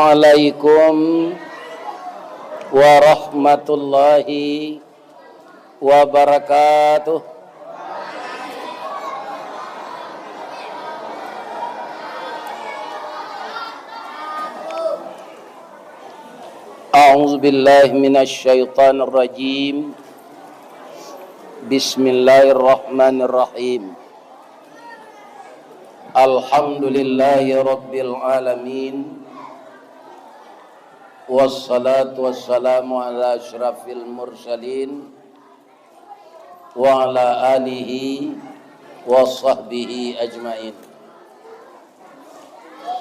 Assalamualaikum warahmatullahi wabarakatuh. A'udzu billahi minasy syaithanir rajim. Bismillahirrahmanirrahim. Alhamdulillahi rabbil alamin. Wassalatu wassalamu ala asyrafil mursalin wa ala alihi wa sahbihi ajmain.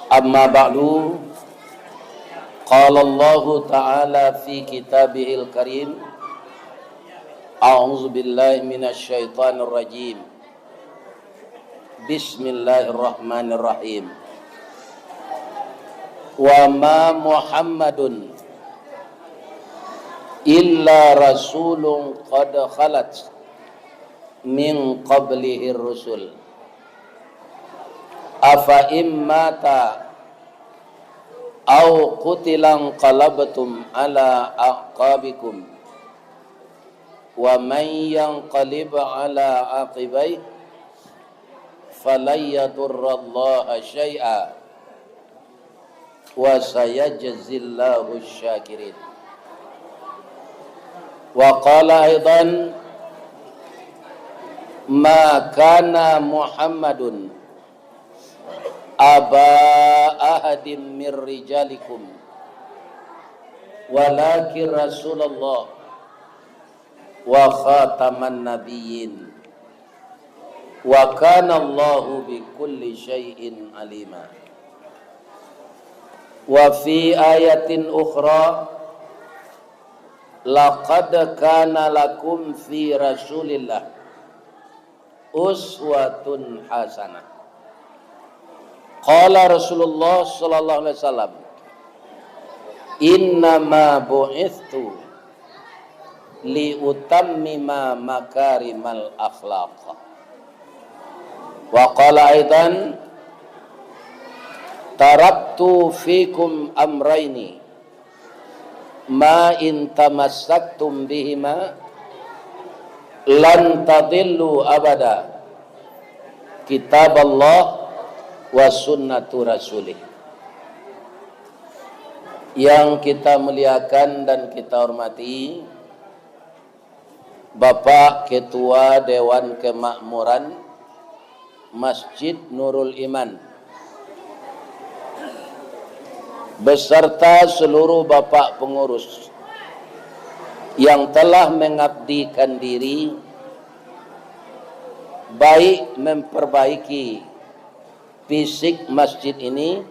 Amma ba'du. Qala Allah ta'ala fi kitabihil karim. A'udzu billahi minasy syaithanir rajim. Bismillahirrahmanirrahim. Wa ma Muhammadun illa rasulun qad khalat min qablihi rusul afa immata aw qutilan qalabtum ala aqabikum wa man yanqalib ala aqibai falan yadurrallaha syai'a wa sayajzillahu syakirin. Wa qala aidan ma kana Muhammadun aba ahadim mir rijalikum walakin Rasulullah wa khataman nabiyyin wa kana Allahu bi kulli syai'in alima. Wa fi ayatin ukhra laqad kana lakum fi rasulillah uswatun hasanah. Qala Rasulullah sallallahu alaihi wasallam innama bu'ithtu li utammima makarimal akhlaq. Wa qala aidan taraktu fikum amraini ma in tamassaktum bihima lan tadillu abada, kitab Allah wa sunnatu rasulih. Yang kita muliakan dan kita hormati Bapak Ketua Dewan Kemakmuran Masjid Nurul Iman beserta seluruh bapak pengurus yang telah mengabdikan diri baik memperbaiki fisik masjid ini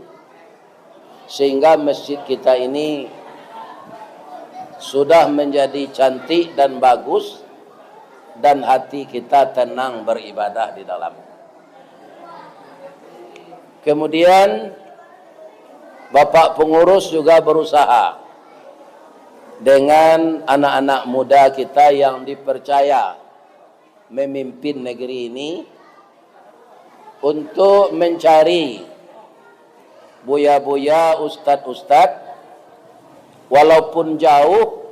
sehingga masjid kita ini sudah menjadi cantik dan bagus dan hati kita tenang beribadah di dalam. Kemudian Bapak pengurus juga berusaha dengan anak-anak muda kita yang dipercaya memimpin negeri ini untuk mencari buya-buya, ustadz-ustadz, walaupun jauh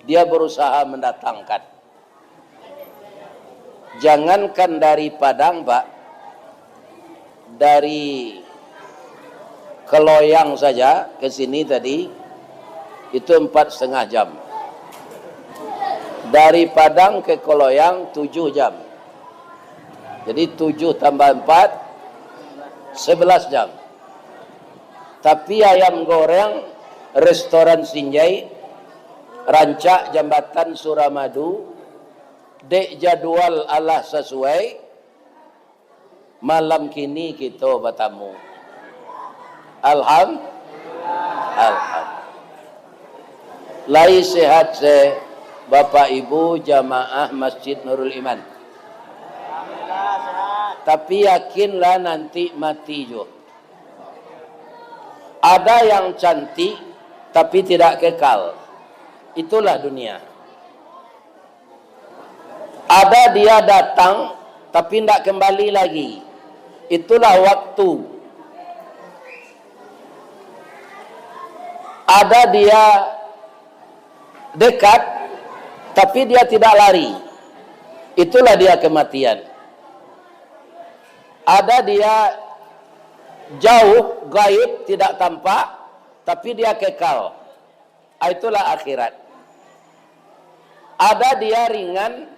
dia berusaha mendatangkan. Jangankan dari Padang, Pak, dari Keloyang saja ke sini tadi itu 4,5 jam. Dari Padang ke Keloyang 7 jam. Jadi 7 tambah 4 11 jam. Tapi ayam goreng restoran Sinjai Rancak Jambatan Suramadu dek jadwal Allah sesuai malam kini kita bertamu. Alhamdulillah. Lai sehat se Bapak Ibu jamaah Masjid Nurul Iman. Tapi yakinlah nanti mati juga. Ada yang cantik tapi tidak kekal. Itulah dunia. Ada dia datang tapi tidak kembali lagi. Itulah waktu. Ada dia dekat, tapi dia tidak lari. Itulah dia kematian. Ada dia jauh, gaib, tidak tampak, tapi dia kekal. Itulah akhirat. Ada dia ringan,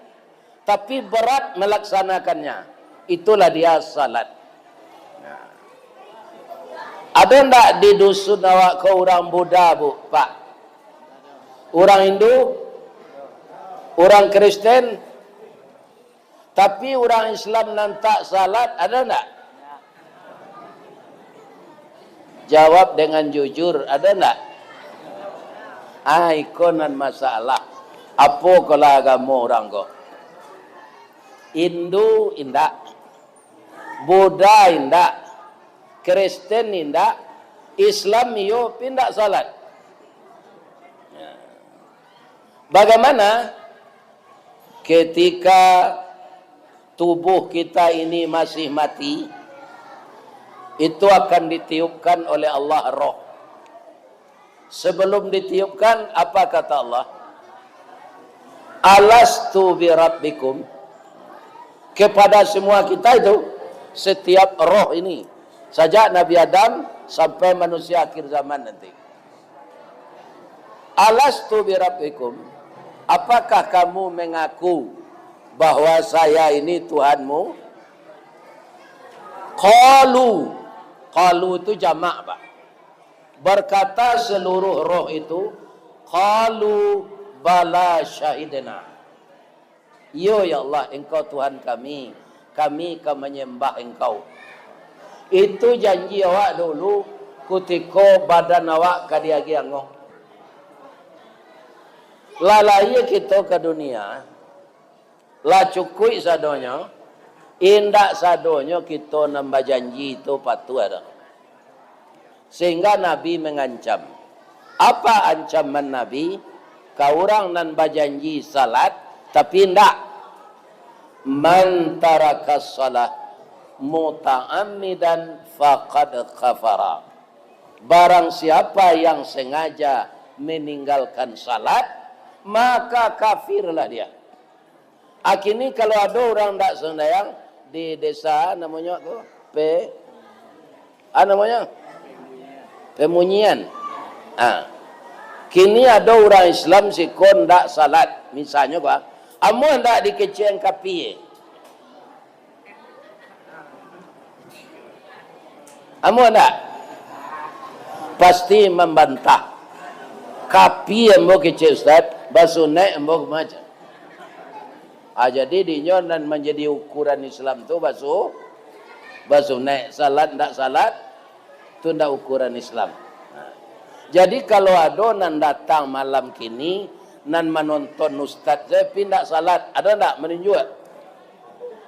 tapi berat melaksanakannya. Itulah dia salat. Ada ndak di dusun awak ke orang Buddha, Bu, Pak? Orang Hindu? Orang Kristen? Tapi orang Islam nantak salat, ada ndak? Jawab dengan jujur, ada ndak? Ikonan masalah. Apa kalau agama orang kok? Hindu indak, Buddha indak, Kristen indak, Islam yo pindak salat. Bagaimana ketika tubuh kita ini masih mati, itu akan ditiupkan oleh Allah roh. Sebelum ditiupkan, apa kata Allah? Alastu bi rabbikum. Kepada semua kita itu, setiap roh ini, sejak Nabi Adam sampai manusia akhir zaman nanti. Alastu bi rabbikum. Apakah kamu mengaku bahwa saya ini Tuhanmu? Qalu itu jamak, Pak. Berkata seluruh roh itu, qalu bala syahidna. Yo ya Allah, engkau Tuhan kami akan menyembah engkau. Itu janji awak dulu ketika badan awak kadiagi angok. Lalai kita ke dunia, lah cukui sadonya, indak sadonya kita nambah janji itu patuh ada. Sehingga Nabi mengancam. Apa ancaman Nabi? Kau orang nan berjanji salat, tapi indak. Man tarakas salat muta'ammidan faqad khafara. Barang siapa yang sengaja meninggalkan salat, maka kafirlah dia. Akhirnya kalau ada orang tak sembahyang di desa namanya namanya Pemunyian. Kini ada orang Islam si kon tak salat, misalnya gua, amu ndak dikeceng kapi. Amu ndak pasti membantah. Kapi embo keceng Ustaz, basunek embo macam. Jadi dinyo dan menjadi ukuran Islam tu basunek salat ndak salat itu ndak ukuran Islam. Jadi kalau ada nan datang malam kini nan menonton ustaz saya pindah salat, ada ndak menunjuk?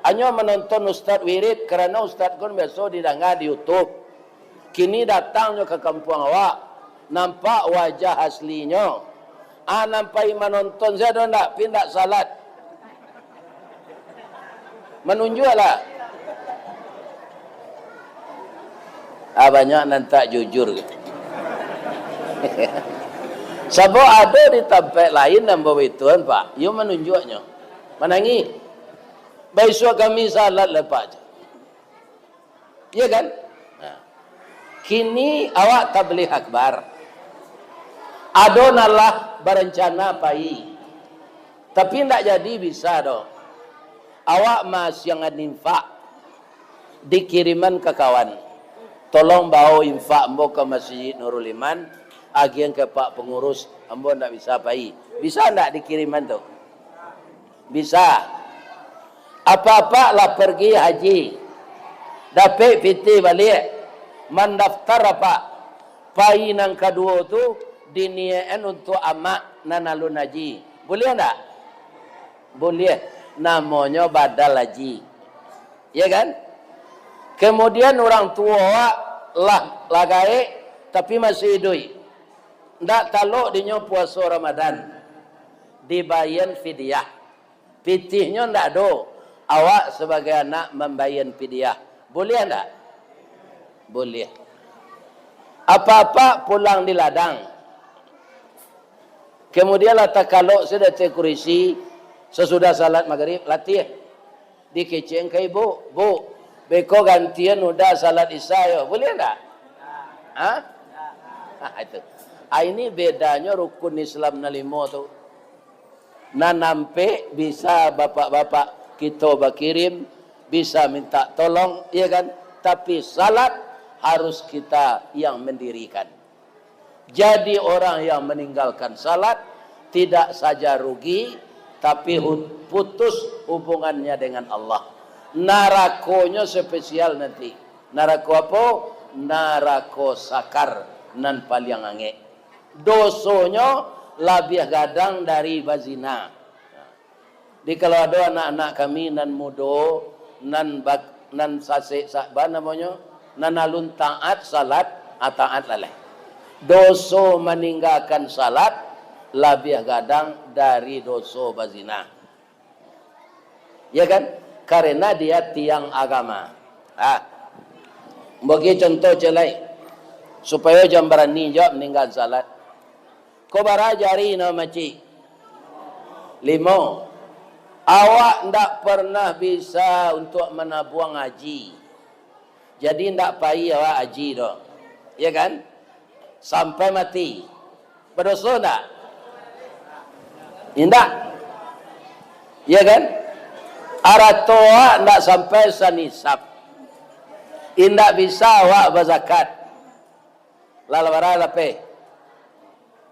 Hanya menonton ustaz wirid kerana ustaz kon biasa didengar di YouTube. Kini datangnya ke kampung awak, nampak wajah aslinya. Nampai menonton saya ada ndak pindah salat? Menunjuklah. Banyak nan tak jujur. Sebab ada di tempat lain yang bawa ituan, Pak. Ia menunjuknya. Menangi. Besok kami salat lepas. Ya kan? Kini awak tabligh akbar. Adonalah berencana pai. Tapi tidak jadi bisa doh. Awak mas yang infak dikiriman ke kawan. Tolong bawa infak ambo ke Masjid Nurul Iman, agian ke Pak Pengurus, ambo ndak bisa pai. Bisa ndak dikiriman tu? Bisa. Apa-apa lah pergi haji. Dapat piti balik. Mendaftar apa? Pai nang kedua tu diniakan untuk amak nanalun haji. Boleh ndak? Boleh. Namanya badal haji. Ya kan? Kemudian orang tua lah lagai tapi masih hidup. Ndak taluk dinyo puasa Ramadan. Dibayar fidyah. Pitihnya ndak do. Awak sebagai anak membayar fidyah. Boleh ndak? Boleh. Apa-apa pulang di ladang. Kemudian kalau sudah kurisi sesudah salat maghrib latih dikeceng ke ibu, bu, beko gantian udah salat isya yo, boleh enggak? Hah? Itu. Ini bedanya rukun Islam na limo tu. Na nampe bisa bapak-bapak kita berkirim, bisa minta tolong, ya kan? Tapi salat harus kita yang mendirikan. Jadi orang yang meninggalkan salat tidak saja rugi, tapi putus hubungannya dengan Allah. Narakonya spesial nanti. Narako apa? Narako sakar nan paling ange. Dosonya lebih gadang dari bazina. Di kalau ada anak-anak kami nan mudo, nan sase namanya, nan alun taat salat, taat laleh. Doso meninggalkan salat lebih gadang dari doso bazina. Ya kan? Karena dia tiang agama. Bagi contoh celai supaya jam berani jawab meninggal salat. Kau barajari no maci. 5. Awak ndak pernah bisa untuk menabuang haji. Jadi ndak payah awak haji doh. Ya kan? Sampai mati. Berdosa ndak? Indak. Ya kan? Aratoa ndak sampai sanisab. Indak bisa awak berzakat. Lalabara lape.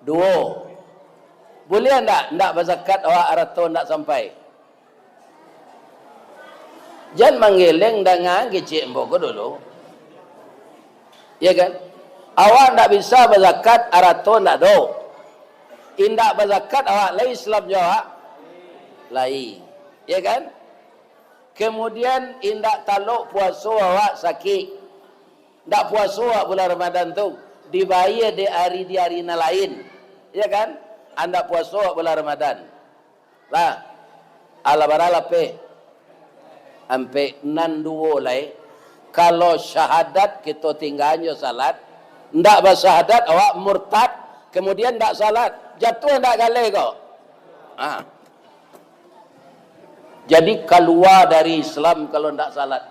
2. Boleh ndak? Ndak berzakat awak arato ndak sampai. Jangan menggeleng dengan kecik mbok dulu. Ya kan? Awak ndak bisa berzakat arato ndak do. Indak berzakat awak lai Islam jawab lai. Ya kan? Kemudian indak taluk puasa awak sakit. Ndak puasa awak bulan Ramadan tu dibayar di hari lain. Ya kan? Anda puasa awak bulan Ramadan. Lah ala barala pe ampe nan duo lai. Kalau syahadat kita tinggalnya salat, ndak bersyahadat awak murtad, kemudian ndak salat, jatuh ndak galai kau. Jadi keluar dari Islam kalau ndak salat.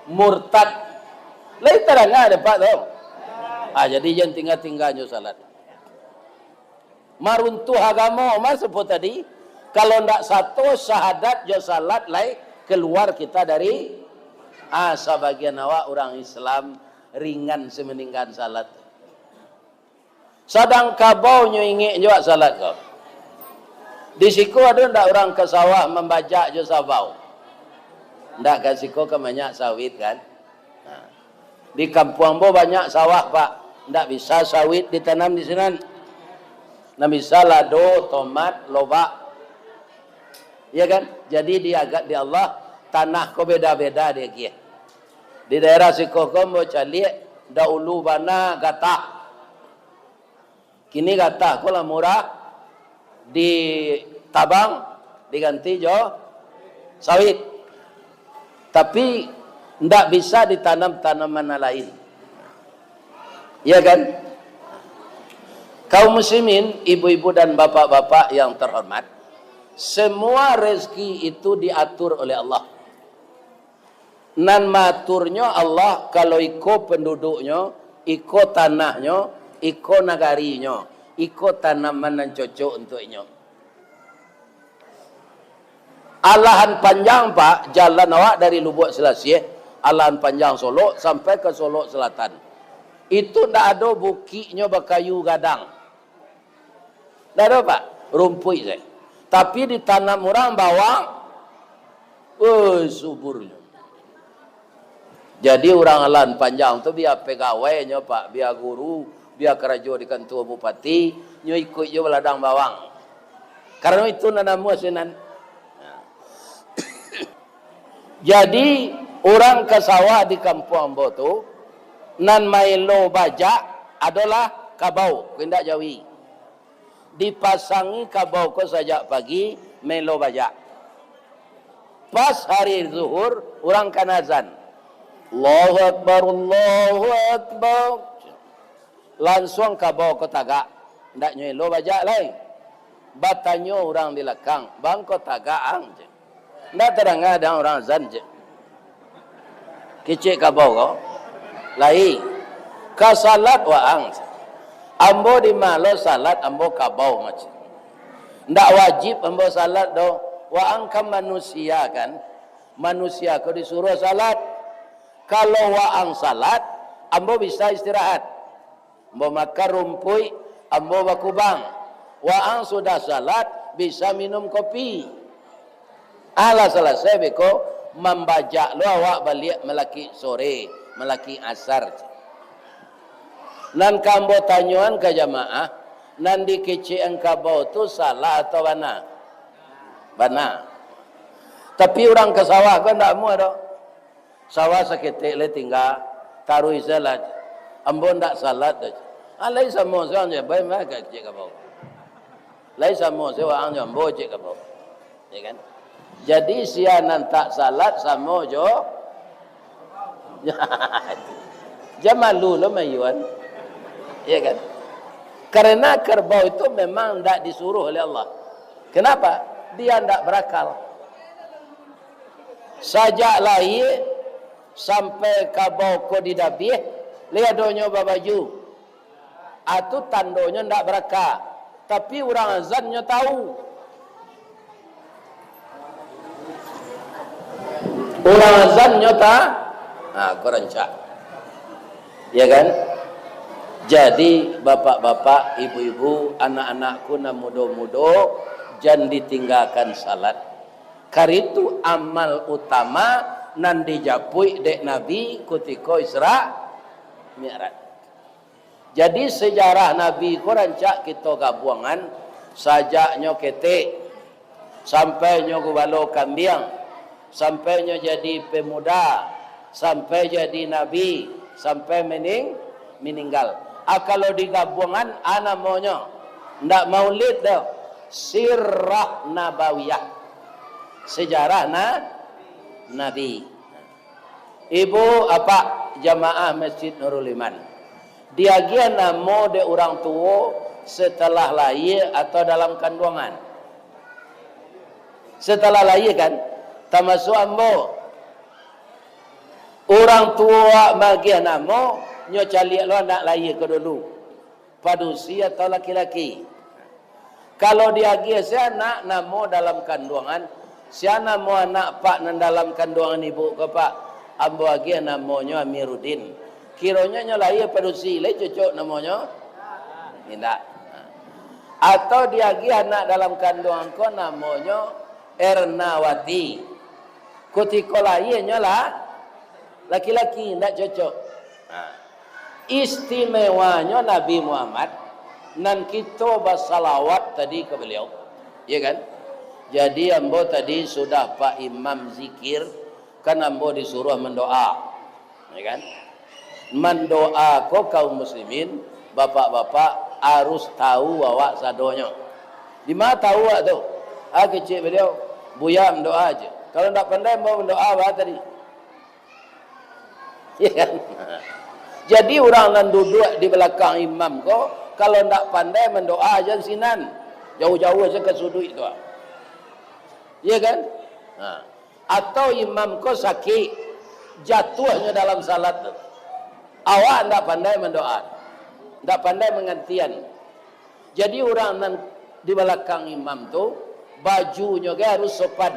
Murtad. Lain terang ada Pak tau. Jadi jangan tinggal-tinggalnya salat. Maruntuh agama mas sebut tadi, kalau ndak satu syahadat jo salat lai keluar kita dari sebagian awak orang Islam ringan semeninggal salat. Sadang kabau nyo ingin juga salat kau. Di siku ada ndak orang ke sawah membajak jo sabau. Ndak ke siku ke banyak sawit kan. Di kampung bo banyak sawah Pak. Ndak bisa sawit ditanam di sini. Ndak bisa lado, tomat, lobak. Ya kan? Jadi dia agak di Allah tanah ko beda-beda dia kia. Di daerah siku ko mo cali dahulu bana gatah. Kini gatah ko lah murah di tabang diganti jo sawit. Tapi ndak bisa ditanam tanaman lain. Ya kan? Kaum muslimin, ibu-ibu dan bapak-bapak yang terhormat, semua rezeki itu diatur oleh Allah. Nan maturnya Allah kalau iko penduduknya, iko tanahnya, iko nagarinya, iko tanaman yang cocok untuknya. Alahan panjang Pak, jalan awak dari Lubuk Selasih, alahan panjang Solo sampai ke Solo Selatan. Itu ndak ada bukinya berkayu gadang. Ndak ada Pak, rumput saya. Tapi ditanam orang bawang, suburnya. Jadi orang alahan panjang tu biar pegawainya Pak, biar guru, biar kerja di kantor bupati, nyo ikut je ladang bawang. Karena itu nanamu asinan. Jadi orang ke sawah di kampung ambo tu nan mailo bajak adalah kabau, kindak Jawi. Dipasangi kabau ko sajak pagi melo bajak. Pas hari zuhur orang kan azan. Allahu Akbar, Allahu Akbar. Langsung kabau ko tagak. Ndak nyelo bajak lain. Batanyo orang di lekang. Bangko tagaang je. Ndak terang ada orang zan je. Kecik kabau ko. Lai. Kasalat waang. Ambo di malo salat ambo kabau macam. Ndak wajib ambo salat do. Waang kan manusia kan. Manusia ko disuruh salat. Kalau waang salat, ambo bisa istirahat. Ambo makan rumpui, ambo bakubang. Waang sudah salat, bisa minum kopi. Ala selesai beko membaca lo awak balik melaki sore, melaki asar. Nan kambo tanyuan ke jamaah, nan di kecik engkau tu salah atau bana? Bana. Tapi orang ke sawah kan tak mau dah. Sawah seketik le tinggal taruh salat. Ambo ndak salat dah. Alai samo saja baik mak kecik kabau. Lai samo sewa anja ambo cik kabau. Ya kan? Jadi sianan tak salat samo jo. Jamalu lo mayuan. Ya kan? Karena kerbau itu memang tidak disuruh oleh Allah. Kenapa? Dia tidak berakal. Sajak lahir sampai kabau ko didabih, lihat donyo babaju. Atau tandonya tidak berakal. Tapi orang azannya tahu. Orang azannya tak? Kurang cak. Ya kan? Jadi bapak-bapak, ibu-ibu, anak-anakku na mudo-mudo, jangan ditinggalkan salat. Karitu amal utama nan dijapui dek Nabi kutiko Isra Mi'raj. Jadi sejarah Nabi ko rancak kita gabuangan sajaknya ketik sampai nyo balo kambing, sampai nyo jadi pemuda, sampai jadi Nabi, sampai meninggal. Kalau digabungan namanya ndak maulid dah, sirah nabawiyah, sejarah Nabi. Ibu apa jamaah Masjid Nurul Iman, dia gian namo de orang tua setelah lahir atau dalam kandungan. Setelah lahir kan, termasuk ambo orang tua bagian namo nyo caliak lo anak lahir ke dulu padusi atau laki-laki. Kalau dia si anak namo dalam kandungan, si anak mo anak pak nan dalam kandungan ibu ke pak ambo agi namanya Amiruddin, kironya nyo lahir padusi le cocok namanya tidak. Atau dia agi anak dalam kandungan ko namanya Ernawati, kutiko lahirnya lah laki-laki tidak cocok. Istimewanya Nabi Muhammad nan kita bersalawat tadi ke beliau, ya kan? Jadi ambo tadi sudah Pak Imam zikir, kan ambo disuruh mendoa, ya kan? Mendoa ko kaum muslimin, bapak-bapak harus tahu awak sadonya. Di mana tahu awak tu? Kecil beliau, buya mendoa aja. Kalau tak pandai mau mendoa apa tadi? Ya kan? Jadi orang yang duduk di belakang imam ko, kalau tak pandai mendoa aja sinan, jauh-jauh aja ke sudut itu. Ya kan? Atau imam ko sakit, jatuhnya dalam salat tu. Awak tak pandai mendoa, tak pandai mengantian. Jadi orang yang di belakang imam tu, bajunya harus sopan.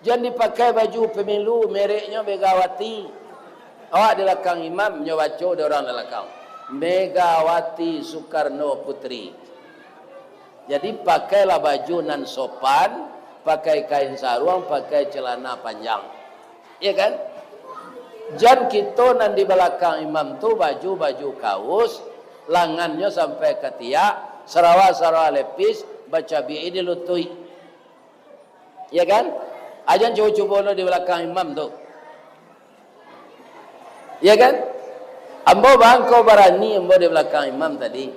Jangan dipakai baju pemilu mereknya Megawati. Awak di belakang imam nyobaco ada orang di belakang Megawati Soekarno Putri. Jadi pakailah baju nan sopan, pakai kain sarung, pakai celana panjang. Ya kan? Jangan kita nan di belakang imam tu baju kaos, lengannya sampai ke tiak, sarawak lepis, baca bi'i di lutui. Ya kan? Ajan coba-coba di belakang imam tu. Ya kan? Ambo bangko barani ambo di belakang imam tadi.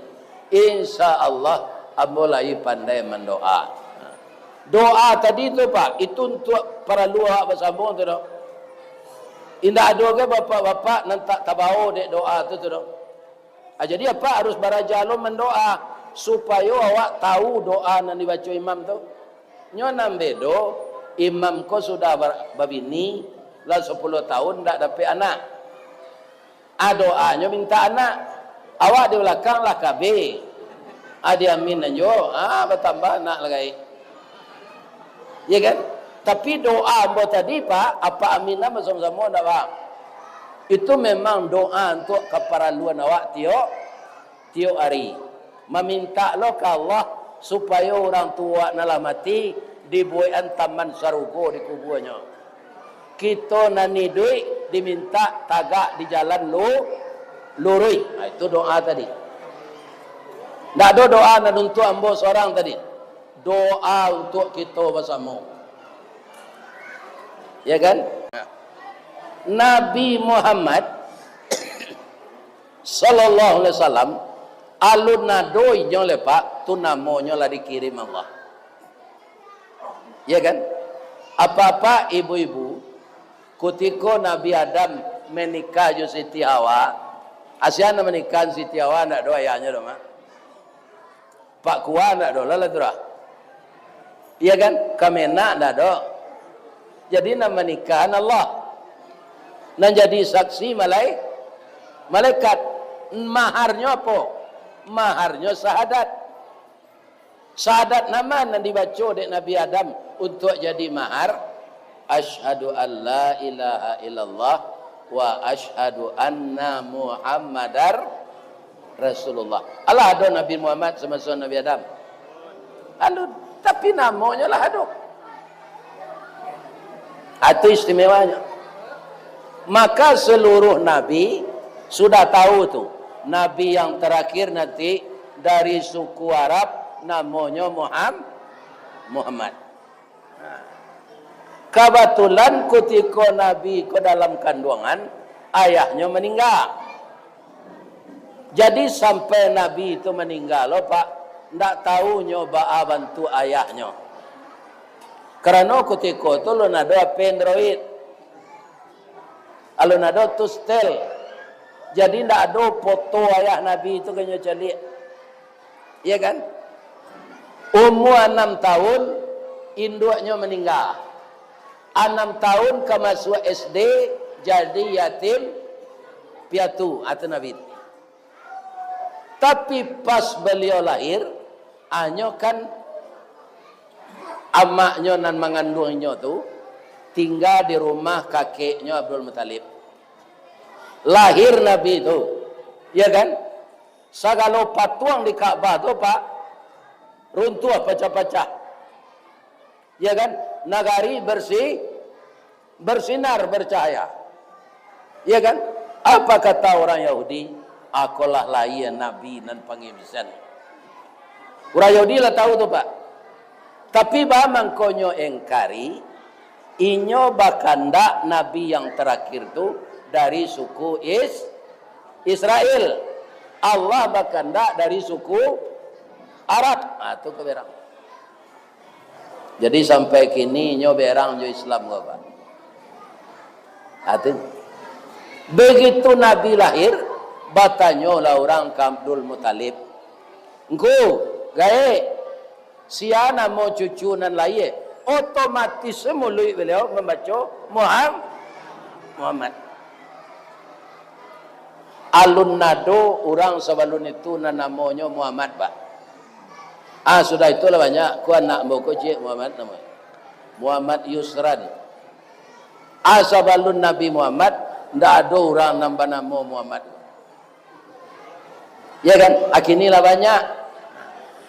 Insya Allah ambo lagi pandai mendoa. Doa tadi tu pak, itu untuk para luar bersambung tu dok. Indah ada ke bapak-bapak nanti tabau dek doa tu dok. Jadi apa harus baraja lo mendoa. supaya awak tahu doa yang dibaca imam tu. Nyo nambedo imam ko sudah babini lah 10 tahun ndak dapat anak. Doanya minta anak. Awak di belakang lah KB. Dia amin aja, bertambah anak lagi. Ya kan? Tapi doa ambo tadi Pak, apa aminah sama-sama ndak faham. Itu memang doa untuk keperluan awak tiap hari. Meminta lo ke Allah supaya orang tua nala mati dibuatkan taman sarugo di kuburannya. Kita nani duit diminta tagak di jalan lurui. Itu doa tadi. Ndak ada doa nak untuk ambo seorang tadi. Doa untuk kita bersama. Ya kan? Nabi Muhammad sallallahu alaihi wasallam alun nadoi nyo lepak tu namanya lah dikirim Allah. Ya kan? Apa-apa ibu-ibu ketika Nabi Adam menikah jo Siti Hawa, asyana menikah Siti Hawa ndak do ayahnya do mak. Pak Kuah ndak do lah tu dah. Iya kan? Kamena ndak do. Jadi nama nikahan Allah. Dan jadi saksi malaikat. Maharnya apa? Maharnya syahadat. Syahadat nama yang dibaca oleh Nabi Adam untuk jadi mahar. Asyhadu an la ilaha illallah wa asyhadu anna Muhammadar Rasulullah. Allah ada Nabi Muhammad sama Nabi Adam. Lalu tapi namanya lah ada. Itu istimewanya. Maka seluruh Nabi sudah tahu tu. Nabi yang terakhir nanti dari suku Arab namanya Muhammad. Kebetulan ketika Nabi ke dalam kandungan ayahnya meninggal. Jadi sampai Nabi itu meninggal, Pak, ndak tahu nyoba bantu ayahnya. Karena ketika itu lo nado Android, lo nado tustel, jadi ndak ada foto ayah Nabi itu kayaknya celik, ya kan? Umur 6 tahun, induknya meninggal. 6 tahun ke masuk SD, jadi yatim piatu atau Nabi. Tapi pas beliau lahir, hanya kan amaknya dan mengandungnya tu tinggal di rumah kakeknya Abdul Muttalib. Lahir Nabi itu, ya kan? Segala patuang di Ka'bah tu Pak runtuh pecah-pecah, ya kan? Nagari bersih, bersinar, bercahaya, ya kan? Apa kata orang Yahudi? Akulah layan Nabi dan pengimisan. Orang Yahudi lah tahu tu Pak. Tapi bamang konyo engkari, inyo bakanda Nabi yang terakhir tu dari suku Israel. Allah bakanda dari suku Arab. Itu keberang. Jadi sampai kini inyo berang jo Islam Pak. Itu. Begitu Nabi lahir, batanyo lah orang Abdul Muttalib. Engko gae siana mau cucu nan laye otomatis semului beliau membaca Muhammad. Alun nado orang sebelum itu namanya Muhammad Pak. Sudah itulah banyak ku anak mboko cik Muhammad namanya. Muhammad Yusran. Sebelum Nabi Muhammad ndak ada orang nambah nama Muhammad. Ya kan? Akinilah banyak.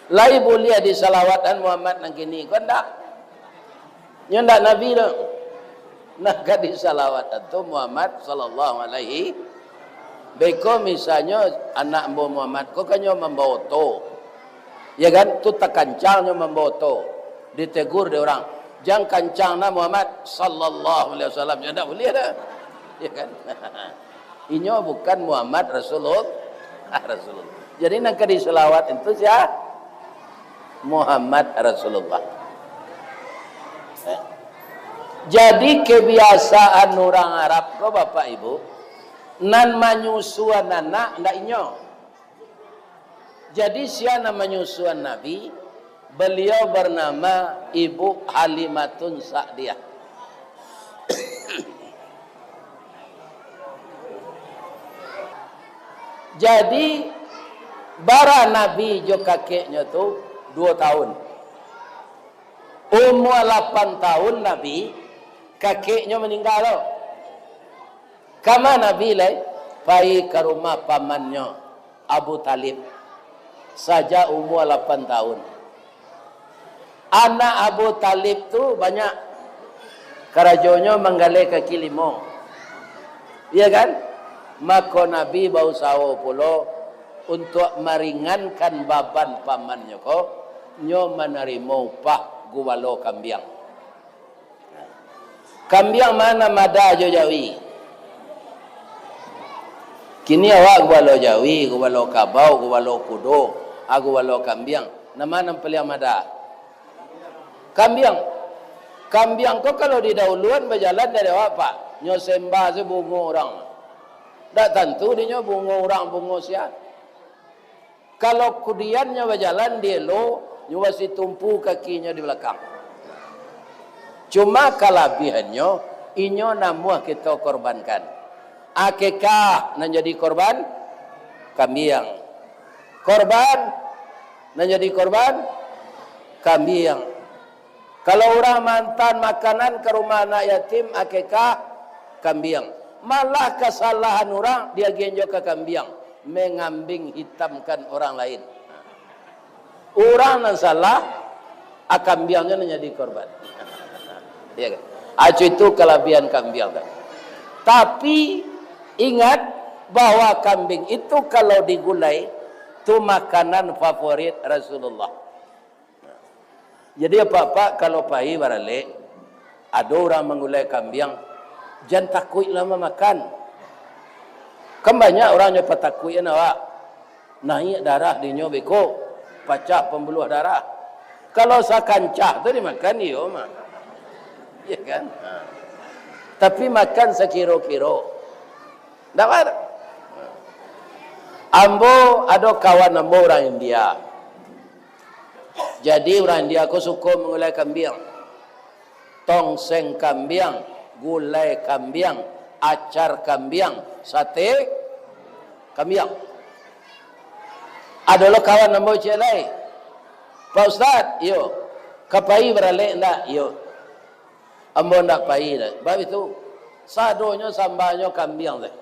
Lai boleh di salawatan Muhammad nang kini kan tak? Ndak Nabi dah. Nak di salawatan tu Muhammad sallallahu alaihi. Beko misalnya anak Mbah Muhammad ko kanyo membawa to. Ya kan? Tu tak kancangnya membawa to. Ditegur dia orang. Jangan kancangna Muhammad sallallahu alaihi wasallam. Ndak boleh dah. Ya kan? Inyo bukan Muhammad Rasulullah. Rasulullah. Jadi nak di salawat itu siapa? Muhammad Rasulullah. Jadi kebiasaan orang Arab ko Bapak Ibu nan menyusuan anak ndak inyo. Jadi siapa menyusuan Nabi? Beliau bernama Ibu Halimatun Sa'diyah. Jadi bara Nabi jo kakeknya tu 2 tahun. Umur 8 tahun Nabi, kakeknya meninggal loh. Kama Nabi lai pai ke rumah pamannya Abu Talib. Saja umur 8 tahun. Anak Abu Talib tu banyak. Kerajonyo menggalai kaki 5. Iya kan? Maka Nabi berusaha pula untuk meringankan beban pamannya ko, nyo menerima upah gubalo kambiang. Kambiang mana mada jo Jawi. Kini awak gubalo Jawi, gubalo kabau, gubalo kudo, gubalo kambiang. Nama nam peliang mada. Kambiang. Kambiang ko kalau di dahuluan berjalan dari awak pak, nyo sembah sebungo orang. Tak tentu dia bungo orang bungo siap. Kalau kemudiannya berjalan dia lo, nyawa si tumpu kakinya di belakang. Cuma kelebihannya, inyo namuah kita korbankan. Akikah nak jadi korban, kambiang. Korban nak jadi korban, kambiang. Kalau orang mantan makanan ke rumah anak yatim, akikah, kambiang. Malah kesalahan orang dia genjok ke kambiang, mengambing hitamkan orang lain. Orang yang salah, kambiangnya menjadi korban. Ya kan? Acu itu kelebihan kambiang. Tapi ingat bahwa kambing itu kalau digulai itu makanan favorit Rasulullah. Jadi apa-apa kalau pai barale ada orang mengulai kambiang, jangan takut lama makan. Kan banyak orang yang takut awak naik darah di nyo beko, pecah pembuluh darah. Kalau sakancah tu dimakan iyo mah. Ya kan? Tapi makan sekiro-kiro. Tak ada. Ambo ada kawan ambo orang India. Jadi orang India aku suka mengulai kambing. Tongseng kambing, gulai kambing, acar kambing, sate kambing. Adalah kawan ambo cik lain. Pak Ustaz, yo. Kapai beralek enggak? Yo. Ambo ndak pai dah. Sebab itu sadonya sambalnya kambing dah.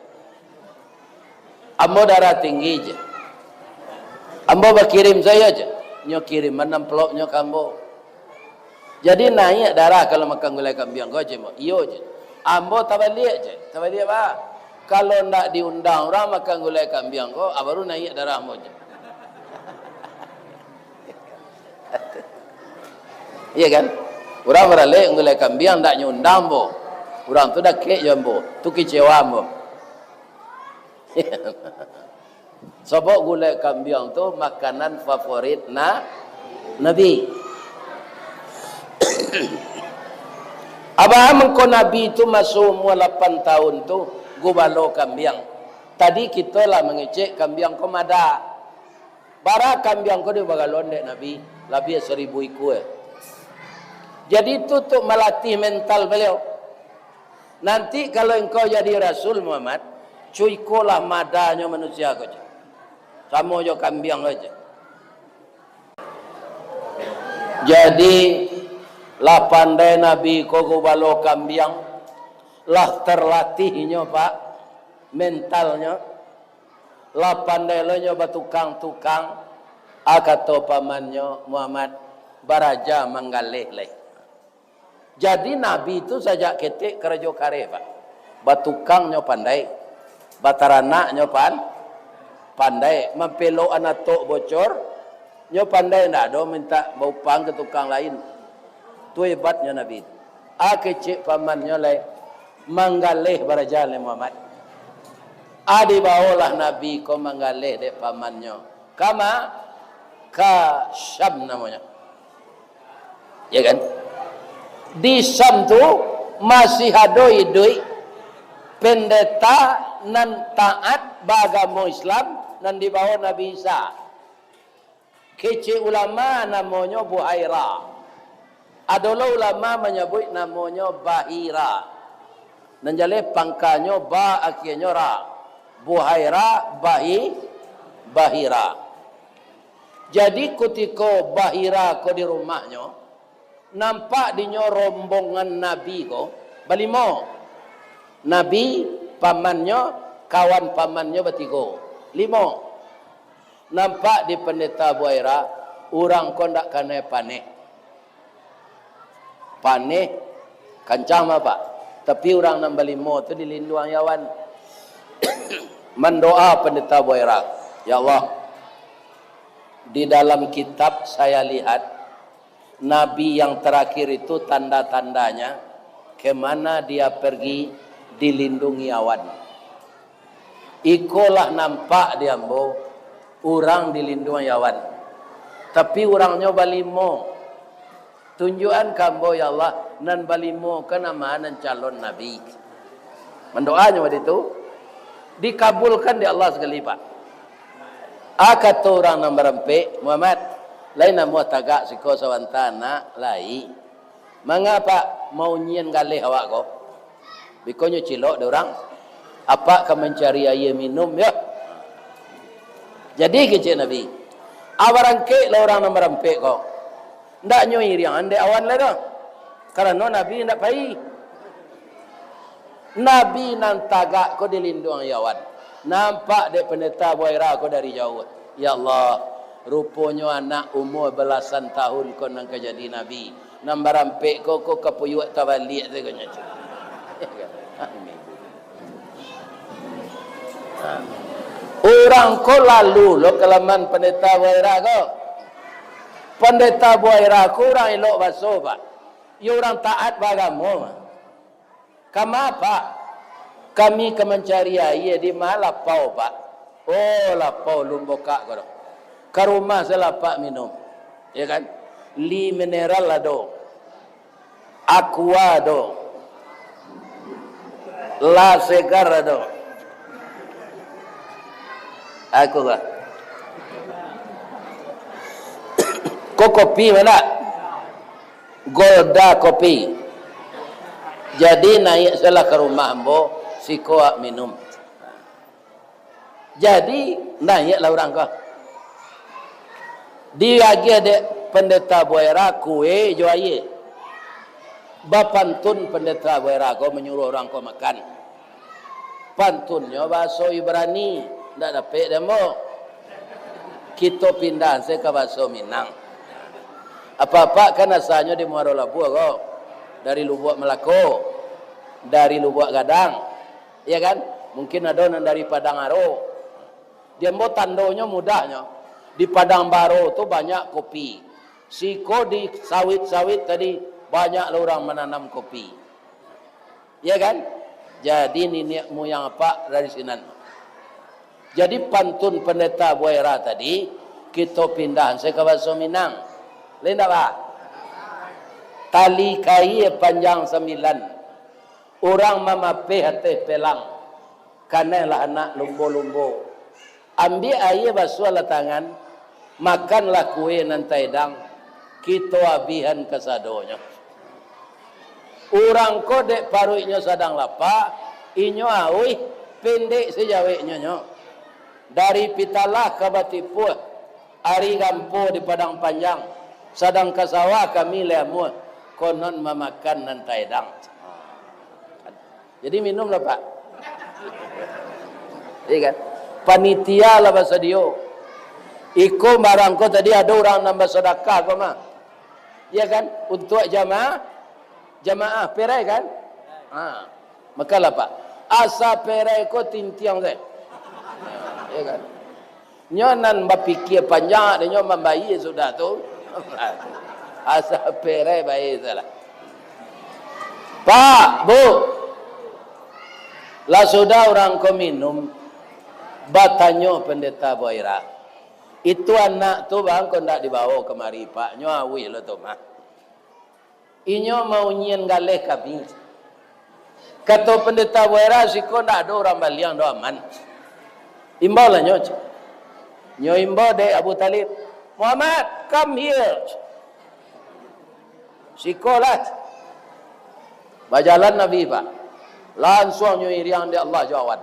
Ambo darah tinggi je. Ambo berkirim saya je. Nyo kirim menamploknya kambo. Jadi naik darah kalau makan gulai kambing kau je. Iyo je. Ambo tabalik je. Tabalik apa? Kalau ndak diundang orang makan gulai kambing kau, baru naik darah ambo je. Iya kan? Orang beralih gulai kambing tak nyundang bo. Orang tu dah kek jambo. Tu kecewa bo. Sebab gulai kambing tu makanan favorit Nabi. Abah mengko Nabi tu masuk umur 8 tahun tu gubalo kambing. Tadi kita lah mengecek kambing ko mada. Bara kambing ko di bagalon dek Nabi, lebih 1000 ekor. Jadi itu untuk melatih mental beliau. Nanti kalau engkau jadi Rasul Muhammad, cuikolah madanya manusia kau je. Sama je kambing aja. Jadi lah pandai Nabi kau gubalo kambing, lah terlatihnya pak mentalnya, lah pandai lo nyoba tukang-tukang, akato pamannya Muhammad baraja manggaleh leh. Jadi Nabi itu saja ketik kerja kare pak. Batukangnya pandai, bataranaknya pandai, mempelo anak tok bocor, nyo pandai ndak do minta baupang ke tukang lain. Tu hebatnya Nabi. Kecik pamannya lai manggaleh baraja le Muhammad. Adi bawalah Nabi ko manggaleh dek pamannya. Kama ka Syam namanya. Ya kan? Di Syam tu masih ada idui pendeta nan taat beragama Islam nan dibawa Nabi Isa. Kece ulama namanya Buhaira. Adalah ulama menyebut namanya Bahira. Nanjale pangkanya ba akhirnya ra. Buhaira Bahira. Jadi ketika Bahira ko di rumahnya, nampak dinyo rombongan Nabi ko, balimo. Nabi, pamannya, kawan pamannya bertiga. 5. Nampak di pendeta Buhaira, orang ko ndak kena panik. Panik, kancang apa? Tapi orang nombor 5 tu dilindung yawan. Mendoa pendeta Buhaira, ya Allah, di dalam kitab saya lihat Nabi yang terakhir itu tanda-tandanya kemana dia pergi dilindungi awan. Ikolah nampak dia ambo orang dilindungi awan. Tapi orangnya balimo. Tunjukan kambo ya Allah nan balimo kan amanan calon Nabi. Mendoanya waktu itu dikabulkan di Allah sekali pak. Kata orang nombor 4, Muhammad, lain nama tagak siko sawantana lai. Mengapa mau nyian galih awak ko? Bikonyo cilok de orang. Apa ka mencari air minum ya? Jadi kecil Nabi. Awaran ke la orang nombor 4 ko. Ndak nyoi riang ande awan le dah. Karena Nabi ndak pai. Nabi nan tagak ko dilindung awan. Nampak dek pendeta Buhaira ko dari jauh. Ya Allah, rupanya anak umur belasan tahun ko nang jadi Nabi. Nambar ampek ko kapuyuk tawalik tu ko nyacu. Orang ko lalu lo kelaman pendeta Buhaira ko. Pendeta Buhaira ko orang elok baso pak. Ya orang taat bagamu. Kenapa? Kami ke mencari air di mana lapau pak. Oh lapau lumboka ko. Ke rumah saya lapak minum. Ya kan? Li mineral ado. Aqua ado. La segar ado. Aku lah. Kok kopi mana? Golda kopi. Jadi naik salah ke rumah ambo. Si koak minum. Jadi naiklah orang kau. Dia lagi ada pendeta Buhaira kue juaye. Bapantun pendeta Buhaira kau menyuruh orang kau makan. Pantunnya bahasa Ibrani, ndak dapat demo. Kita pindah saya ke bahasa Minang. Apa-apa kan asalnya di Muaro Labu kau. Dari Lubuk Melako, dari Lubuk Gadang. Ya kan? Mungkin ada yang dari Padang Aro. Dia mau tandonya mudahnya. Di Padang Baro tu banyak kopi. Siko di sawit-sawit tadi banyak orang menanam kopi. Ya kan? Jadi nenek moyang apa dari sinan. Jadi pantun pendeta Buhaira tadi kita pindah saya ke bahasa Minang. Lain tak pak? Tali kai panjang 9. Orang mamapeh hati pelang. Kanelah anak lumbo-lumbo. Ambil air basuh lah tangan. Makanlah kue nantai dang. Kita abihan kesadonya. Orang kodek paruiknya sadang lapak. Inyo awi pendek sejawiknya nyo. Dari Pitalah ke Batipuh. Ari Gampo di Padang Panjang. Sadang ke sawah kami lemu. Konon memakan nantai dang. Jadi minumlah pak. Iya kan? Panitia lah bahasa dia. Iko barang ko tadi ada orang nambah sedekah ko mah. Iya kan? Untuk jamaah perai kan? Maka lah pak. Asa perai ko tintiang deh. Iya kan? Nyonan bapikir panjang, nyo membayi sudah tu. Asa perai bayi salah. Pak, Bu. Lah sudah orang kau minum batanyo pendeta Buhaira. Itu anak tu bang kau ndak dibawa kemari pak. Nyo awi lo tu mah. Inyo mau nyian galeh kami. Kata pendeta Buhaira si kau ndak ada orang baliang do aman. Imbau lah nyo. Nyo imbau de Abu Talib. Muhammad, come here. Sikolat. Berjalan Nabi Pak. Langsung nyuiriang di Allah jawab.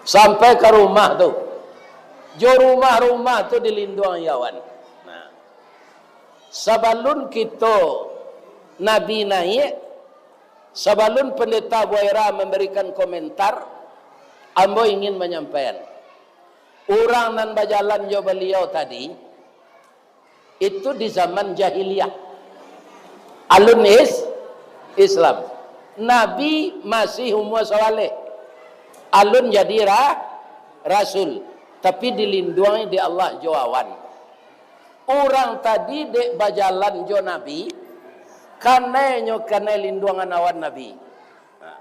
Sampai ke rumah tu. Jo rumah-rumah tu dilindung yawan. Nah. Sebelum kita Nabi naik, sebelum pendeta Buaira memberikan komentar, ambo ingin menyampaikan. Orang nan berjalan jo beliau tadi, itu di zaman jahiliyah. Alun Islam. Nabi masih umur saleh. Alun jadi rasul. Tapi dilindungi di Allah jawawan. Orang tadi dek berjalan jo Nabi, karena lindungan awan Nabi. Nah,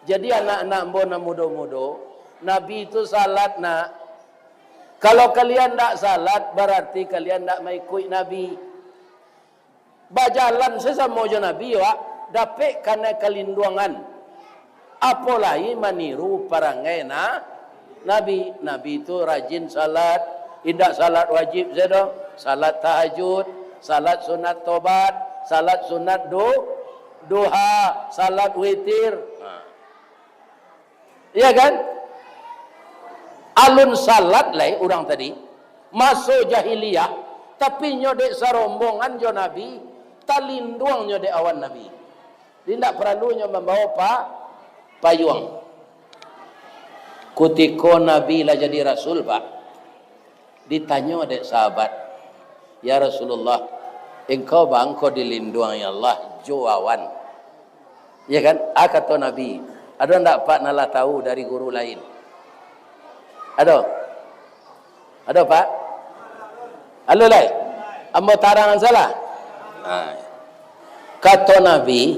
jadi anak-anak bona mudo-mudo, Nabi itu salat nak. Kalau kalian tak salat, berarti kalian tak mengikut Nabi. Berjalan sesama jo Nabi, wak, dapat karena kelindungan. Apalagi meniru perangai Nabi. Nabi itu rajin salat, tidak salat wajib saja, salat tahajud, salat sunat tobat, salat sunat duha, salat witir. Iya kan? Alun salat lah orang tadi masuk jahiliyah, tapi nyodek sarombongan jo Nabi, talindung nyodek awan Nabi. Tidak perlu membawa payung. Kutiko Nabi lah jadi Rasul Pak, ditanya adek sahabat, ya Rasulullah, engkau bangko dilindungi Allah juawan, ya kan? Kata Nabi, ada ndak Pak nalah tahu dari guru lain? Ada Pak? Halo lai, ambo tarangan salah. Kata Nabi,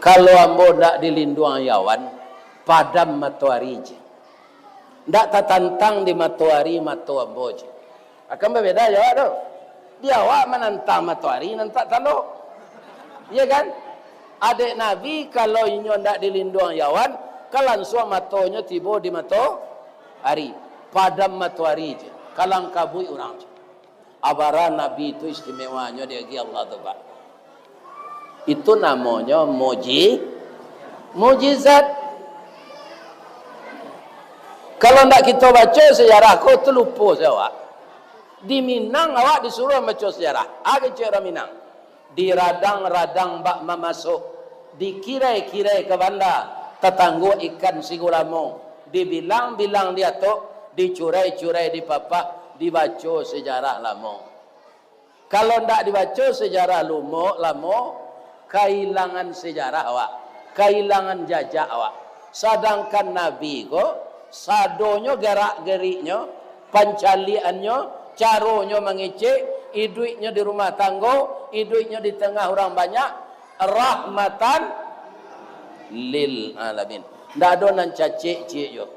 kalau ambo ndak dilindungi awan, padam matahari je. Ndak tertantang di matahari matu ambo je. Akan berbeda jawab tu. Dia awak menantang matahari nantak taluk. Ya kan? Adik Nabi kalau inyo ndak dilindungi awan, kalansua matonya tiba di matahari. Padam matahari je. Kalang kabui orang je. Abara Nabi itu istimewanya dia Allah tu Pak. Itu namanya mujizat. Kalau tak kita baca sejarah kau tu lupa awak. Di Minang awak disuruh baca sejarah. Cara Minang. Di radang-radang bak masuk. Di kirai-kirai ke bandar. Tetangga ikan sigulamo. Dibilang-bilang dia tu. Dicurai-curai di papa. Dibaca sejarah lama. Kalau tak dibaca sejarah lama. Kehilangan sejarah awak. Kehilangan jajak awak. Sedangkan Nabi ko. Sadonyo gerak-geriknya, pancaliannya, caronyo mengecek, hidupnya di rumah tangga, hidupnya di tengah orang banyak, rahmatan lil alamin. Ndak ada nan cacik-cik yo.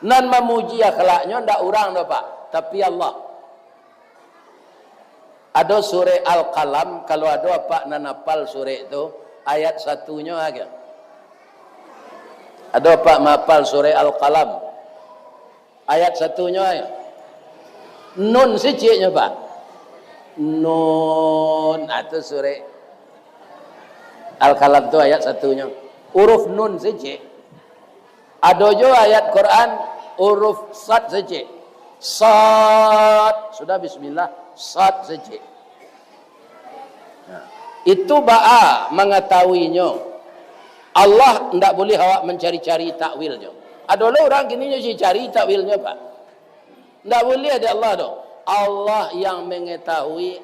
Nan memuji akhlaknya ndak orang dah Pak, tapi Allah. Ada surah Al-Qalam, kalau ada apa nan hafal surah itu, ayat satunya aja. Ada Pak mapal surah Al-Qalam. Ayat satunya ya. Nun siciknya Pak. Nun. Itu surah Al-Qalam itu ayat satunya. Huruf nun sicik. Ada juga ayat Quran huruf sad sicik. Sad. Sudah bismillah. Sad sicik. Nah, itu ba'a mengetahuinya. Allah tidak boleh awak mencari-cari takwilnya. Ada orang gini cari takwilnya Pak. Tidak boleh ada Allah tu. Allah yang mengetahui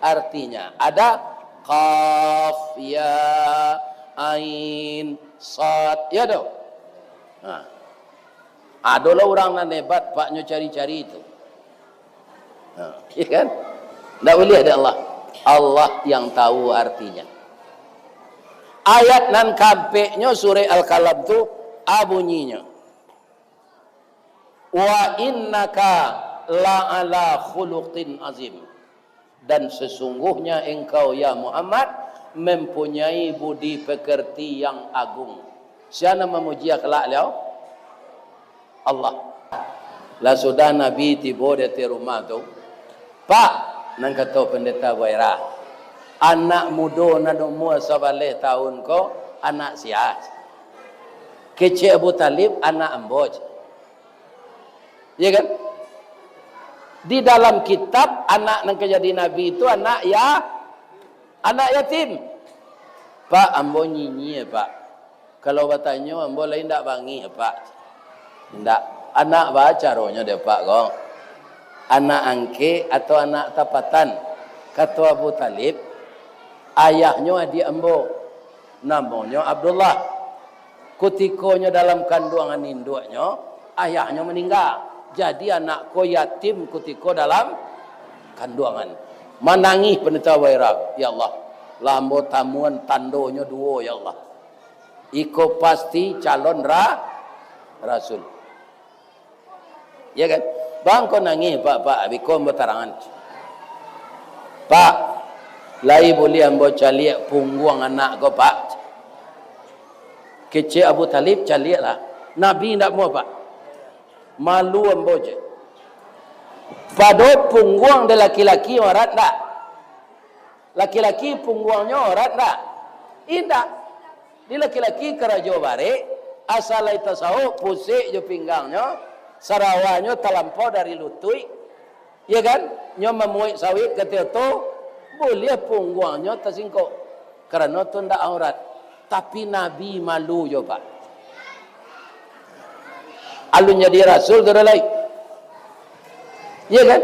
artinya. Ada qaf, ya, ain, sad. Ya tu. Ada orang yang hebat Paknya cari-cari itu. Ya kan? Tidak boleh ada Allah. Allah yang tahu artinya. Ayat nan kampeknya surah Al-Qalam tu bunyinya. Wa innaka la ala khuluqin azim. Dan sesungguhnya engkau ya Muhammad mempunyai budi pekerti yang agung. Siapa memuji akhlak beliau? Allah. Lah sudah Nabi tiba di rumah tu. Pak, nang kata pendeta Waira. Anak muda na umur 11 tahun ko, anak sihat. Kecik Abu Talib anak amboj. Ya kan? Di dalam kitab anak nang jadi nabi itu anak yatim. Pak, ambo nyinyi pak. Kalau bertanya ambo lain ndak bangi pak. Ndak. Anak baca rohnya dia pak kong. Anak angke atau anak tapatan. Kata Abu Talib, ayahnya adik ambo. Namanya Abdullah. Kutikonya dalam kandungan induknya, ayahnya meninggal. Jadi anakku yatim kutiko dalam kandungan. Menangis pendeta Waira. Ya Allah. Lambo tamuan tandonya dua ya Allah. Iko pasti calon rasul. Ya kan? Bang kau nangis pak biko bertarangan. Pak, lai boleh ambo caliak pungguang anak kau pak. Kecil Abu Talib caliak lah. Nabi tidak mau pak. Malu ambo je. Pada pungguang de laki-laki orang tak. Laki-laki pungguangnya orang tak. Indah. Di laki-laki kerajo bare asal itu tasawuf pusik je pinggangnya. Sarawanya terlampau dari lutui, ya kan? Nyo memuik sawit ketika tu boleh pungguangnya tersingkuk, kerana tu ndak aurat. Tapi Nabi malu jo pak. Alun jadi rasul tu lain, ya kan?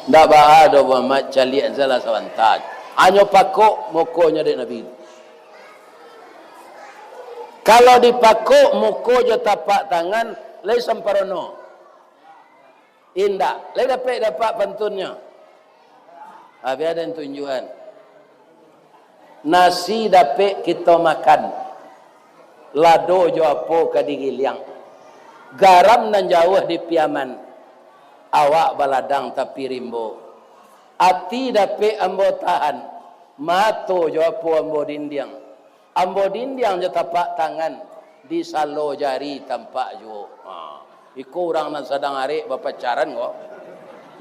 Ndak bahado Muhammad calian salah sawantat. Anyo pakok mokonya dek Nabi. Kalau dipakuk muka je tapak tangan, lay samparono. Indah, lay dapat pantunnya. Habis ada tunjuan. Nasi dapat kita makan. Lado jo apo kadigiliang. Garam nan jauh di piaman. Awak baladang tapi rimbo. Ati dapat ambo tahan. Mato jo apo ambo dindiang. Ambo dindiang je tapak tangan di salo jari tampak jo. Iku orang nan sedang arek berpacaran kok.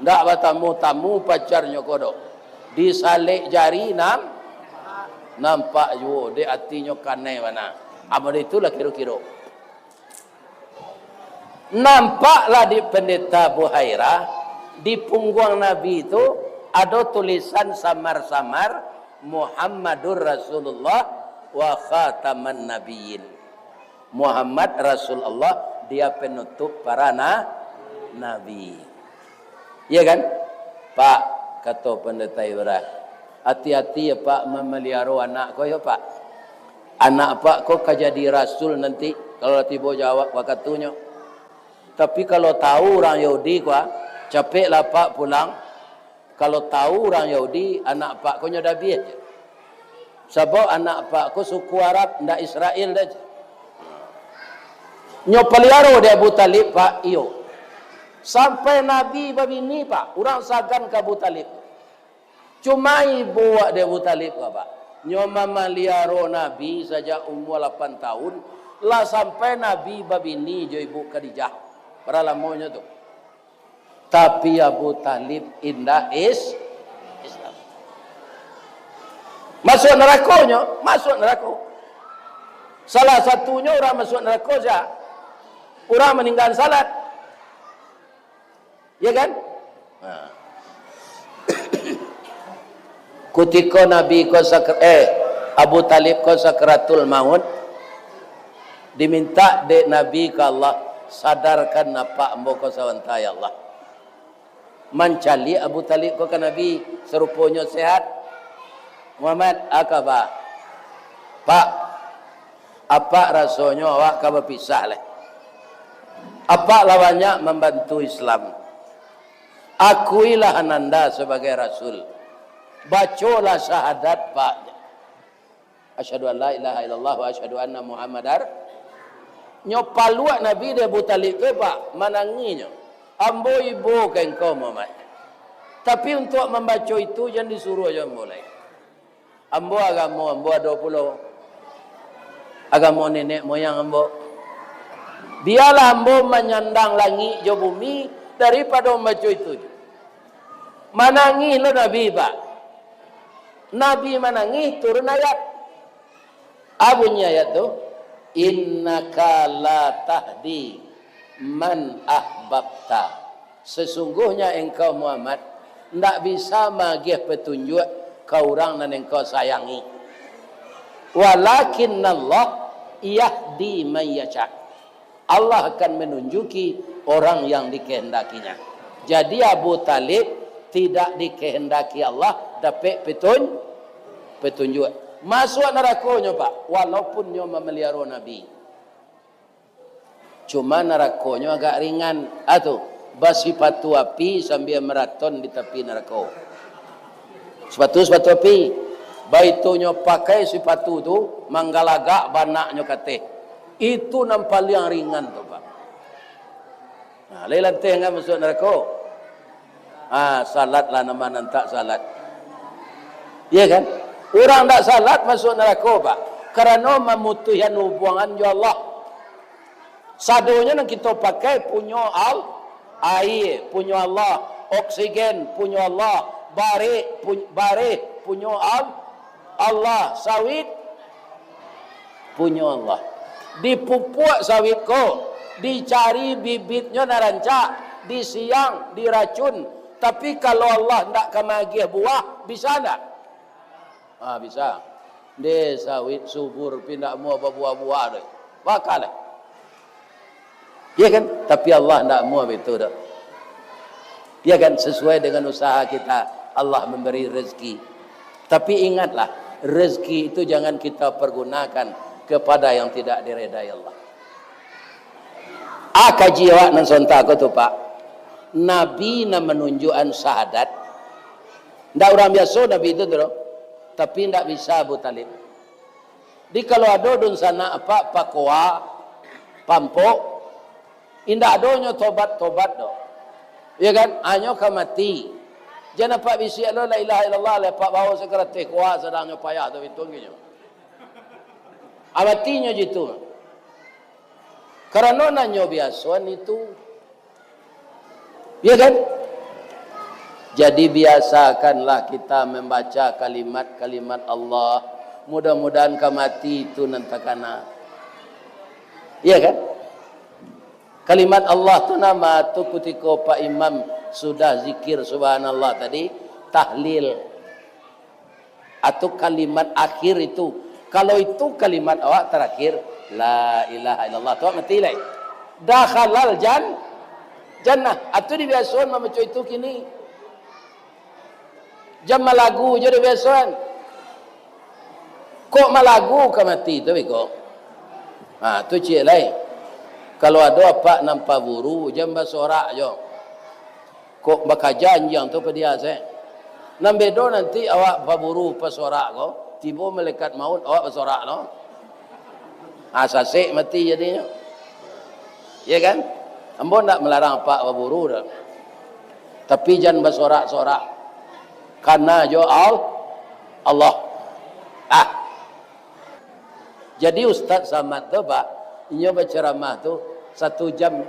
Ndak bertamu-tamu pacarnya kok dok. Di salik jari nampak jo de atinya kanai mana. Ambo itulah kira-kira. Nampaklah di pendeta Buhaira di punggung Nabi itu ada tulisan samar-samar Muhammadur Rasulullah wa khataman nabiyyin. Muhammad Rasulullah, dia penutup para nabi. Ya kan? Pak, kata pendeta Ibrahim, hati-hati ya Pak memelihara anak kau ya Pak. Anak Pak kau jadi rasul nanti kalau tiba jawab waktunya. Tapi kalau tahu orang Yahudi kau, capeklah Pak pulang. Kalau tahu orang Yahudi, anak Pak kau dah biar. Sebab anak pak ku suku Arab ndak Israel dah. Nyo pelihara dia Abu Talib pak iyo. Sampai Nabi babini pak, orang sagan ke Abu Talib. Cuma ibu dia Abu Talib pak. Nyo mama liaro Nabi saja umur 8 tahun, lah sampai Nabi babini jo ibu Khadijah. Para lamonya tu. Tapi Abu Talib indah Islam. Masuk nerakanya, masuk neraka. Salah satunya orang masuk neraka saja. Orang meninggal salat. Ya kan? Ketika Nabi Abu Talib ko sakratul maut, diminta dek Nabi ke Allah, sadarkan apa ambo ko sawanta ya Allah. Mencali Abu Talib ko ke Nabi serupanya sehat. Muhammad akaba. Pak, apa rasanya awak kau berpisah leh? Apa lawannya membantu Islam? Akuilah ananda sebagai rasul. Bacalah syahadat Pak. Asyhadu an la ilaha illallah wa asyhadu anna Muhammadar. Nyopaluak Nabi dia Abu Talib ke Pak, mananginya. Ambo ibu ke engkau Muhammad. Tapi untuk membaca itu jangan disuruh aja mulai. Ambo agama, ambo 20 agama nenek moyang ambo. Biarlah ambo menyandang langit jo bumi daripada membaca itu. Manangih lo Nabi pak. Nabi manangih turun ayat. Abunya ayat tu, innaka la tahdi man ahbabta. Sesungguhnya engkau Muhammad tidak bisa magih petunjuk ke orang yang engkau sayangi. Walakin Allah yahdi man yasha. Allah akan menunjuki orang yang dikehendakinya. Jadi Abu Talib tidak dikehendaki Allah dapat petunjuk. Masuk nerakanya pak, walaupun dia memelihara Nabi. Cuma nerakanya agak ringan. Atau basipatu api sambil maraton di tepi neraka. Sepatu api. Baitunya pakai sepatu tu manggalagak banaknya kate. Itu nampak yang ringan tu pak. Nah, lelanteh enggak masuk neraka. Salat lah nama nantak salat. Iya kan? Orang tak salat masuk neraka pak. Kerana memutuhkan hubungan dengan Allah. Sadonya yang kita pakai punya air punya Allah, oksigen punya Allah, barik punya Allah, sawit punya Allah. Dipupuk sawit ko, dicari bibitnya narancak, disiang, diracun. Tapi kalau Allah tidak kemagih buah, bisa tak? Bisa. Dia sawit subur pindah mau buah-buah deh. Bakal. Ya kan? Tapi Allah tidak mau begitu dah. Ya kan? Sesuai dengan usaha kita, Allah memberi rezeki. Tapi ingatlah, rezeki itu jangan kita pergunakan kepada yang tidak diredai Allah. Kaji awak nan sontak ko tu pak. Nabi na menunjukkan syahadat. Ndak orang biasa Nabi itu tu. Tapi ndak bisa Abu Talib. Di kalau ada dun sana apa pakwa, pampok, indak adonyo tobat do. Ya kan? Hanya mati. Jangan pak bisi lo la ilaha illallah le pak bawa sekerat kuah sedangnya payah tu itu gitu. Abatinya gitu. Karena nanyo biasa itu. Ya kan? Jadi biasakanlah kita membaca kalimat-kalimat Allah. Mudah-mudahan mati itu nantakana. Ya kan? Kalimat Allah tu nama tu ketika Pak Imam sudah zikir subhanallah tadi, tahlil. Atau kalimat akhir itu. Kalau itu kalimat awak terakhir la ilaha illallah tu mati lai. Dakhalal jannah. Atau di biasaan membaca itu kini. Jam malagu je di biasaan. Kok malagu ke mati tu kok. Tu cik lai. Kalau ada apa nampak buru jam basorak je. Kok bakajan yang tu pedia saya. Nambedo nanti awak paburu pasorak kok. Tiba malaikat maut awak bersorak no. Sasik mati jadinya. Ya kan? Ambo nak melarang pak berburu dah. Tapi jangan bersorak-sorak. Karena jo Allah. Jadi Ustaz Samad tu pak, inyo berceramah tu 1 jam.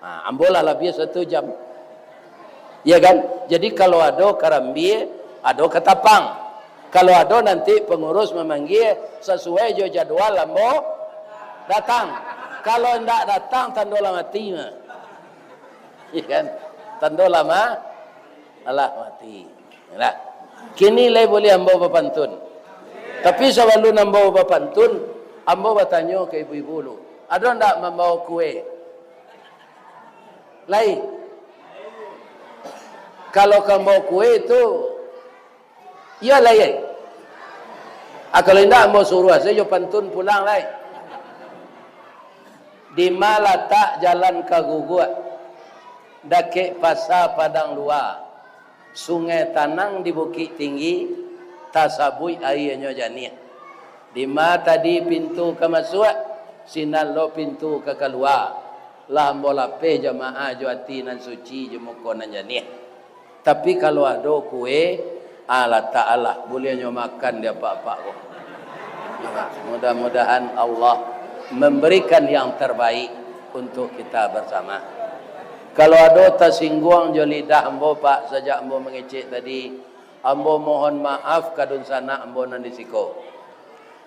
Ambo lah lebih 1 jam. Ya kan? Jadi kalau ada karambi, ada ketapang. Kalau ada nanti pengurus memanggil sesuai jo jadual ambo datang. Kalau tidak datang tandolah mati mah. Ya kan? Tandolah mah Allah mati. Nah, kini lay boleh ambo berpantun. Tapi sebelum ambo berpantun, ambo bertanya ke ibu-ibu lu. Ada ndak membawa kue? Lai. Kalau kamu bawa kue itu iya lah ya. Kalau tidak mau suruh saya jo pantun pulang lah. Di malata jalan kagugua. Dake pasar padang luar. Sungai tanang di bukit tinggi. Tasabui airnya janih. Di mana tadi pintu ke masuk. Sinan lo pintu ke keluar. Lah bola pe jamaah jo hati nan suci jo mukonan janih. Tapi kalau ada kue Allah Ta'ala boleh nyo makan dia pak-pak kok. Mudah-mudahan Allah memberikan yang terbaik untuk kita bersama. Kalau ada tersinggung jo lidah ambo Pak sejak ambo mengecek tadi, ambo mohon maaf kadun sana ambo nandisiko.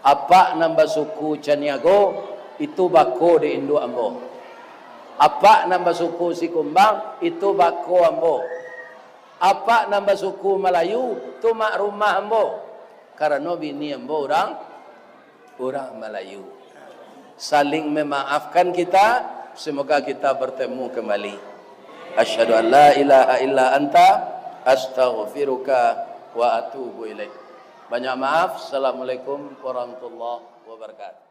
Apa nambah suku Caniago itu bako di Indo ambo. Apa nambah suku Sikumbang itu bako ambo. Apa nambah suku Melayu itu mak rumah ambo. Karena bini ambo orang Melayu. Saling memaafkan kita, semoga kita bertemu kembali. Asyhadu an la ilaha illa anta astaghfiruka wa atubu ilaik. Banyak maaf. Assalamualaikum warahmatullahi wabarakatuh.